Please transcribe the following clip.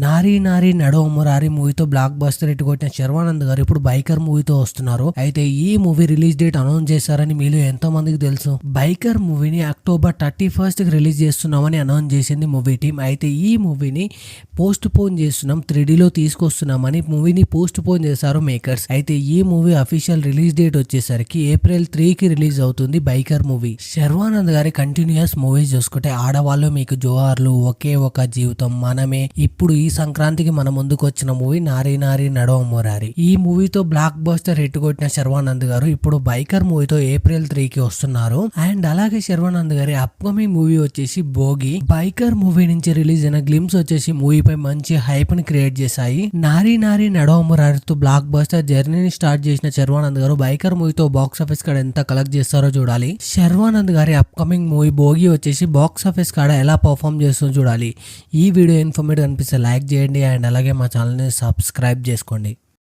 నారీ నారీ నడో మురారి మూవీతో block buster hit కొట్టిన శర్వానంద్ గారు ఇప్పుడు బైకర్ మూవీతో వస్తున్నారు. అయితే ఈ మూవీ రిలీజ్ డేట్ అనౌన్స్ చేశారని మీలో ఎంతో మందికి తెలుసు. బైకర్ మూవీని అక్టోబర్ 31st కి రిలీజ్ చేస్తున్నామని అనౌన్స్ చేసింది మూవీ టీమ్. అయితే ఈ మూవీని పోస్ట్ పోన్ చేస్తున్నాం, 3Dలో తీసుకొస్తున్నామని మూవీని పోస్ట్ పోన్ చేశారు మేకర్స్. అయితే ఈ మూవీ అఫీషియల్ రిలీజ్ డేట్ వచ్చేసరికి ఏప్రిల్ 3కి రిలీజ్ అవుతుంది బైకర్ మూవీ. శర్వానంద్ గారి కంటిన్యూస్ మూవీస్ చూసుకుంటే ఆడవాళ్ళు మీకు జోహార్లు, ఒకే ఒక జీవితం, మనమే, ఇప్పుడు ఈ సంక్రాంతికి మన ముందుకు వచ్చిన మూవీ నారీ నారీ నడవ మురారి. ఈ మూవీతో బ్లాక్ బస్టర్ హిట్ కొట్టిన శర్వానంద్ గారు ఇప్పుడు బైకర్ మూవీతో ఏప్రిల్ 3కి వస్తున్నారు. అండ్ అలాగే శర్వానంద్ గారి అప్కమింగ్ మూవీ వచ్చేసి భోగి. బైకర్ మూవీ నుంచి రిలీజ్ అయిన గ్లిమ్స్ వచ్చేసి మూవీపై మంచి హైప్ ని క్రియేట్ చేశాయి. నారీ నారీ నడవ మురారితో బ్లాక్ బస్టర్ జర్నీని స్టార్ట్ చేసిన శర్వానంద్ గారు బైకర్ మూవీతో బాక్స్ ఆఫీస్ కాడ ఎంత కలెక్ట్ చేస్తారో చూడాలి. శర్వానంద్ గారి అప్కమింగ్ మూవీ భోగి వచ్చేసి బాక్స్ ఆఫీస్ కాడ ఎలా పర్ఫామ్ చేస్తుందో చూడాలి. ఈ వీడియో ఇన్ఫర్మేటివ్ అనిపిస్తే లైక్ చేయండి అండ్ అలాగే మా ఛానల్ని సబ్స్క్రైబ్ చేసుకోండి.